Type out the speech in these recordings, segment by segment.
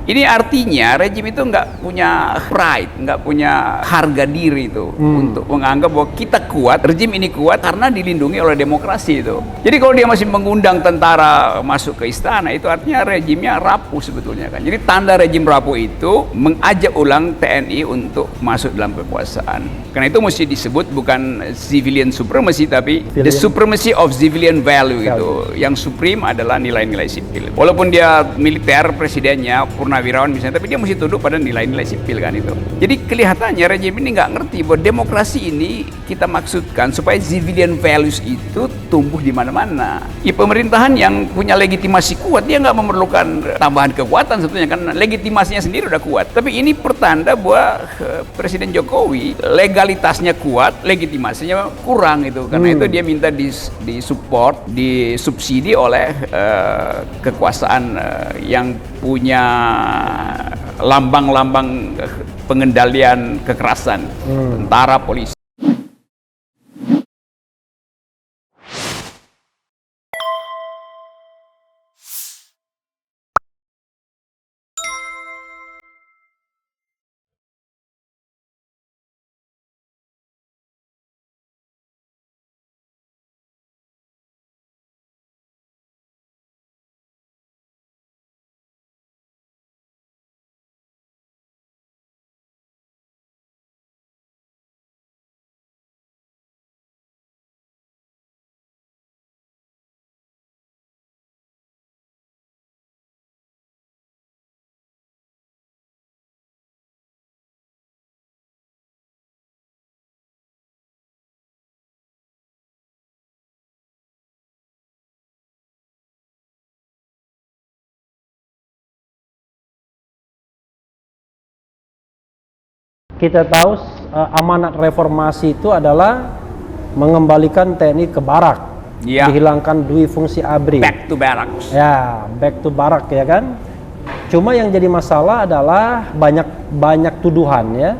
Ini artinya rejim itu nggak punya pride, nggak punya harga diri itu untuk menganggap bahwa kita kuat, rejim ini kuat karena dilindungi oleh demokrasi itu. Jadi kalau dia masih mengundang tentara masuk ke istana, itu artinya rejimnya rapuh sebetulnya kan. Jadi tanda rejim rapuh itu mengajak ulang TNI untuk masuk dalam kekuasaan. Karena itu mesti disebut bukan civilian supremacy, tapi the supremacy of civilian value itu. Yang supreme adalah nilai-nilai sipil. Walaupun dia militer presidennya, purnawirawan misalnya, tapi dia mesti tunduk pada nilai-nilai sipil kan itu. Jadi kelihatannya rejim ini nggak ngerti bahwa demokrasi ini kita maksudkan supaya civilian values itu tumbuh di mana-mana. Ya, pemerintahan yang punya legitimasi kuat, dia nggak memerlukan tambahan kekuatan sebetulnya, kan legitimasinya sendiri udah kuat. Tapi ini pertanda bahwa Presiden Jokowi legalitasnya kuat, legitimasinya kurang itu. Karena itu dia minta disupport, disubsidi oleh kekuasaan yang punya lambang-lambang pengendalian kekerasan, tentara, polisi. Kita tahu amanat reformasi itu adalah mengembalikan TNI ke barak, dihilangkan dui fungsi ABRI. Back to barracks. Ya, back to barak ya kan. Cuma yang jadi masalah adalah banyak tuduhan ya.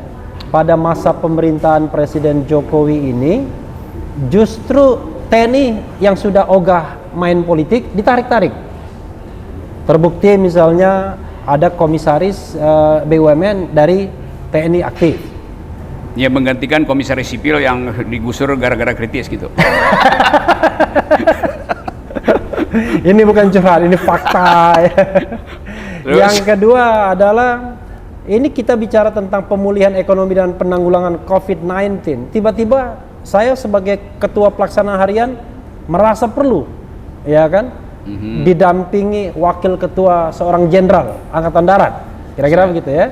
Pada masa pemerintahan Presiden Jokowi ini, justru TNI yang sudah ogah main politik ditarik-tarik. Terbukti misalnya ada komisaris BUMN dari TNI aktif. Ya, menggantikan komisaris sipil yang digusur gara-gara kritis gitu. Ini bukan curhat, ini fakta. Yang kedua adalah ini kita bicara tentang pemulihan ekonomi dan penanggulangan COVID-19. Tiba-tiba saya sebagai ketua pelaksana harian merasa perlu, ya kan, didampingi wakil ketua seorang jenderal angkatan darat, kira-kira begitu ya.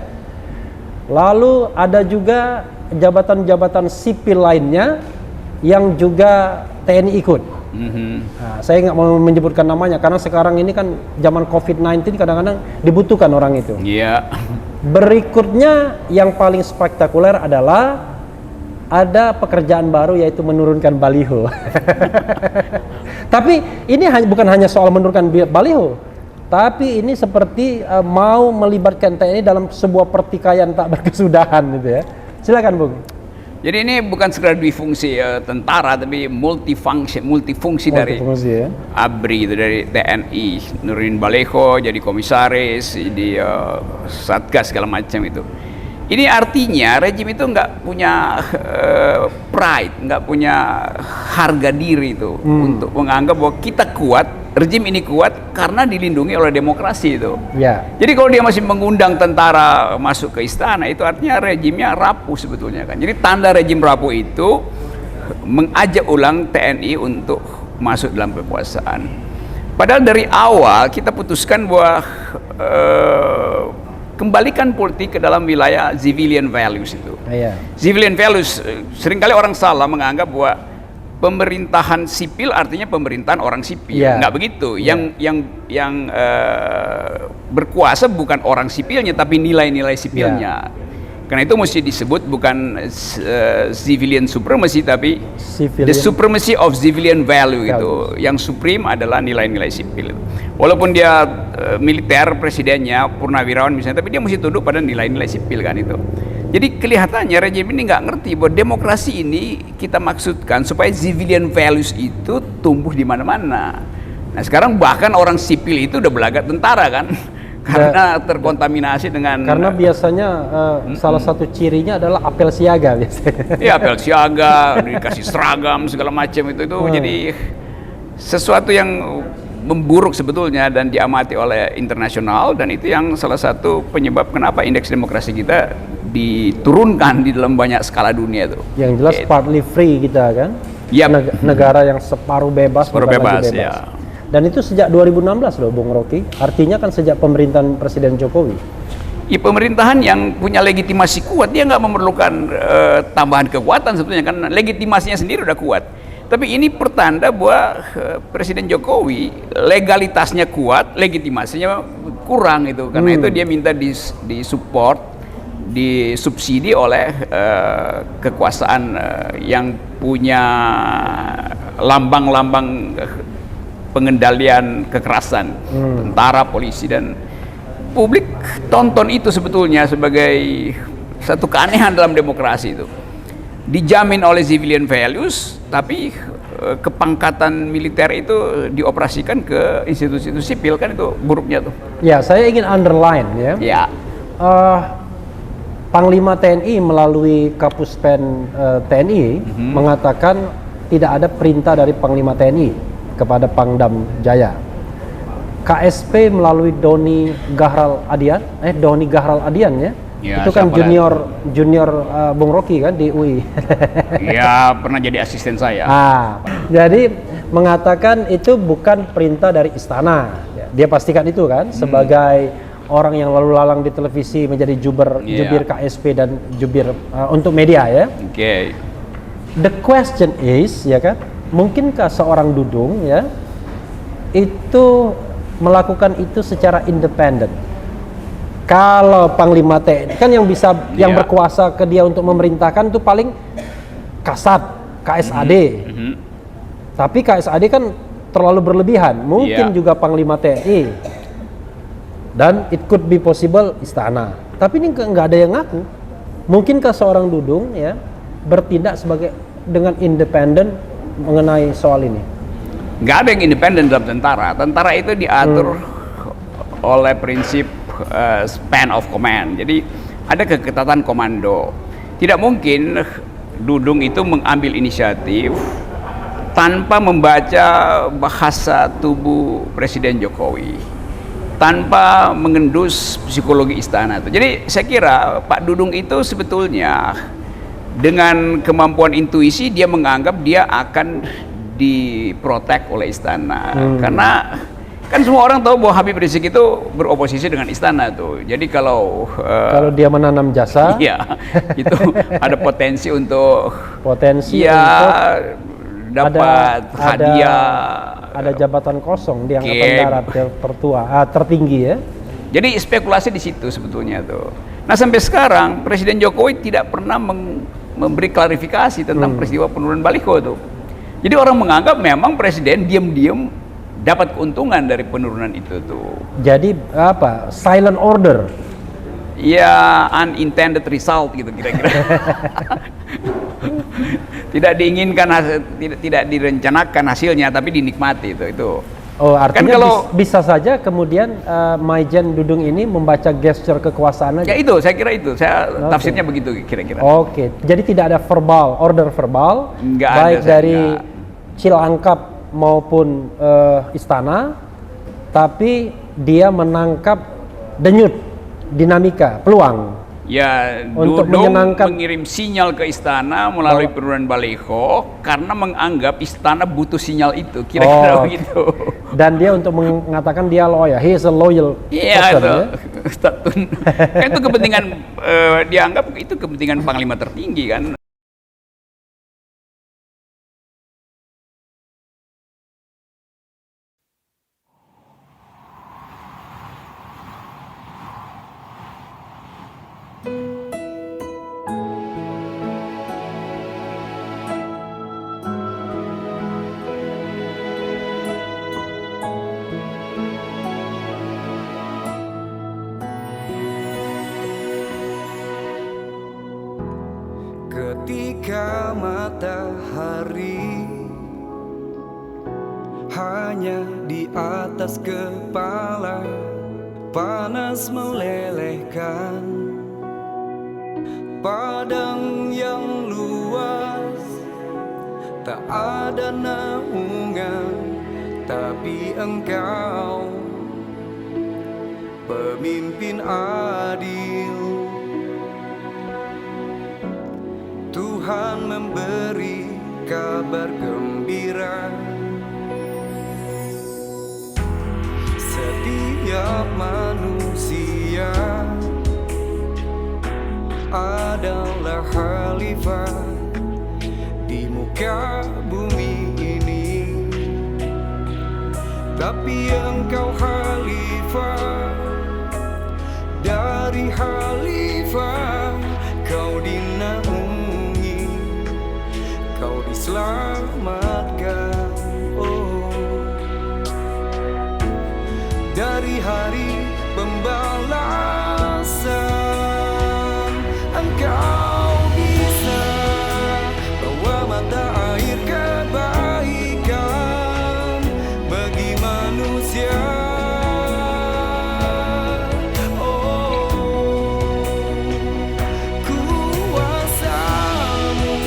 Lalu ada juga jabatan-jabatan sipil lainnya yang juga TNI ikut. Nah, saya nggak mau menyebutkan namanya karena sekarang ini kan zaman COVID-19 kadang-kadang dibutuhkan orang itu. Iya. Berikutnya yang paling spektakuler adalah ada pekerjaan baru yaitu menurunkan baliho. Tapi ini bukan hanya soal menurunkan baliho. Tapi ini seperti mau melibatkan TNI dalam sebuah pertikaian tak berkesudahan gitu ya. Silakan Bung. Jadi ini bukan sekedar difungsi tentara, tapi multifungsi dari ya? ABRI itu, dari TNI, nurunin baleho, jadi komisaris, di satgas segala macam itu. Ini artinya rejim itu nggak punya pride, nggak punya harga diri itu untuk menganggap bahwa kita kuat, rejim ini kuat karena dilindungi oleh demokrasi itu. Ya. Jadi kalau dia masih mengundang tentara masuk ke istana, itu artinya rejimnya rapuh sebetulnya kan. Jadi tanda rejim rapuh itu mengajak ulang TNI untuk masuk dalam kekuasaan. Padahal dari awal kita putuskan bahwa kembalikan politik ke dalam wilayah civilian values itu. Iya. Civilian values, seringkali orang salah menganggap bahwa pemerintahan sipil artinya pemerintahan orang sipil. Nggak begitu. Yang berkuasa bukan orang sipilnya, tapi nilai-nilai sipilnya. Karena itu mesti disebut bukan civilian supremacy, tapi the supremacy of civilian value gitu. Yang supreme adalah nilai-nilai sipil. Walaupun dia militer presidennya, purnawirawan misalnya, tapi dia mesti tunduk pada nilai-nilai sipil kan itu. Jadi kelihatannya rejim ini nggak ngerti bahwa demokrasi ini kita maksudkan supaya civilian values itu tumbuh di mana-mana. Nah sekarang bahkan orang sipil itu udah belaga tentara kan. karena terkontaminasi dengan Karena biasanya salah satu cirinya adalah apel siaga biasanya. ya apel siaga, dikasih seragam segala macam itu jadi sesuatu yang memburuk sebetulnya dan diamati oleh internasional, dan itu yang salah satu penyebab kenapa indeks demokrasi kita diturunkan di dalam banyak skala dunia tuh. Yang jelas partly free kita kan. Yap. Negara yang separuh bebas, Separuh bukan bebas, lagi ya. Dan itu sejak 2016 loh Bung Rocky. Artinya kan sejak pemerintahan Presiden Jokowi. Ya, pemerintahan yang punya legitimasi kuat, dia nggak memerlukan tambahan kekuatan sebetulnya, kan legitimasinya sendiri udah kuat. Tapi ini pertanda bahwa Presiden Jokowi legalitasnya kuat, legitimasinya kurang itu. Karena itu dia minta disupport, disubsidi oleh kekuasaan yang punya lambang-lambang pengendalian kekerasan, tentara, polisi, dan publik tonton itu sebetulnya sebagai satu keanehan dalam demokrasi itu. Dijamin oleh civilian values, tapi kepangkatan militer itu dioperasikan ke institusi sipil, kan itu buruknya tuh. Ya, saya ingin underline ya. Ya. Panglima TNI melalui Kapuspen TNI mengatakan tidak ada perintah dari Panglima TNI kepada Pangdam Jaya. KSP melalui Doni Gahral Adian ya. Ya, itu kan junior Bung Rocky kan di UI. Ya, pernah jadi asisten saya. Jadi mengatakan itu bukan perintah dari istana. Dia pastikan itu kan sebagai orang yang lalu lalang di televisi, menjadi jubir KSP dan jubir untuk media ya. Oke. The question is, ya kan, mungkinkah seorang Dudung ya itu melakukan itu secara independen? Kalau Panglima TNI kan yang bisa yang berkuasa ke dia untuk memerintahkan itu paling Kasat, KSAD. Tapi KSAD kan terlalu berlebihan. Mungkin juga Panglima TNI. Dan it could be possible istana. Tapi ini nggak ada yang ngaku. Mungkinkah seorang Dudung ya bertindak dengan independen mengenai soal ini? Nggak ada yang independen dalam tentara. Tentara itu diatur oleh prinsip span of command. Jadi ada keketatan komando. Tidak mungkin Dudung itu mengambil inisiatif tanpa membaca bahasa tubuh Presiden Jokowi, tanpa mengendus psikologi istana itu. Jadi saya kira Pak Dudung itu sebetulnya dengan kemampuan intuisi dia menganggap dia akan diprotek oleh istana. Karena kan semua orang tahu bahwa Habib Rizik itu beroposisi dengan istana tuh. Jadi kalau dia menanam jasa, iya, itu ada potensi untuk dapat hadiah, ada jabatan kosong di Angkatan Darat tertinggi ya. Jadi spekulasi di situ sebetulnya tuh. Nah, sampai sekarang Presiden Jokowi tidak pernah memberi klarifikasi tentang peristiwa penurunan baliho tuh. Jadi orang menganggap memang Presiden diam-diam dapat keuntungan dari penurunan itu tuh. Jadi apa? Silent order. Ya, unintended result gitu kira-kira. Tidak diinginkan, tidak direncanakan hasilnya, tapi dinikmati itu. Oh, artinya kan bisa saja kemudian Maijen Dudung ini membaca gesture kekuasaan aja. Ya itu, saya kira itu. Tafsirnya begitu kira-kira. Oke. Jadi tidak ada order verbal, baik dari Cilangkap maupun istana, tapi dia menangkap denyut, dinamika, peluang. Ya, untuk Dudung mengirim sinyal ke istana melalui penurunan baliho karena menganggap istana butuh sinyal itu, kira-kira begitu. Dan dia untuk mengatakan dia loyal, he is a loyal person. Kan itu kepentingan dianggap itu kepentingan panglima tertinggi kan. Ketika matahari hanya di atas kepala, panas melelehkan, padang yang luas, tak ada naungan, tapi Engkau pemimpin adil. Tuhan memberi kabar gembira, setiap manusia adalah khalifah di muka bumi ini, tapi Engkau khalifah dari khalifah. Kau dinaungi, kau diselamatkan, oh, dari hari pembalasan. Engkau bisa bawa mata air kebaikan bagi manusia. Kuasamu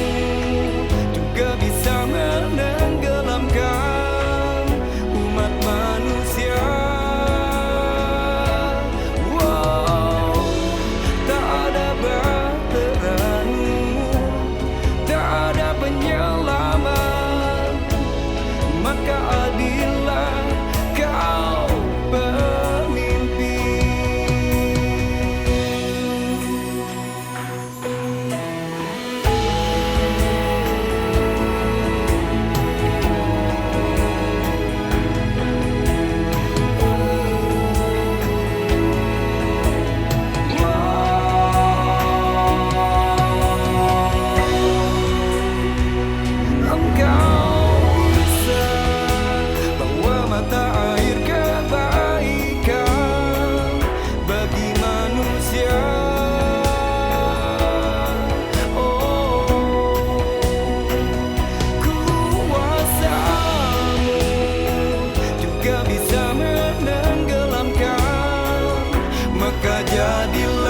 juga bisa menenggelamkan umat manusia. Tak ada bahteramu, tak ada penyelamat, maka adillah kau pemimpin. Engkau bisa bawa mata air kebaikan bagi manusia. Oh, kuasamu juga bisa menenggelamkan, maka jadilah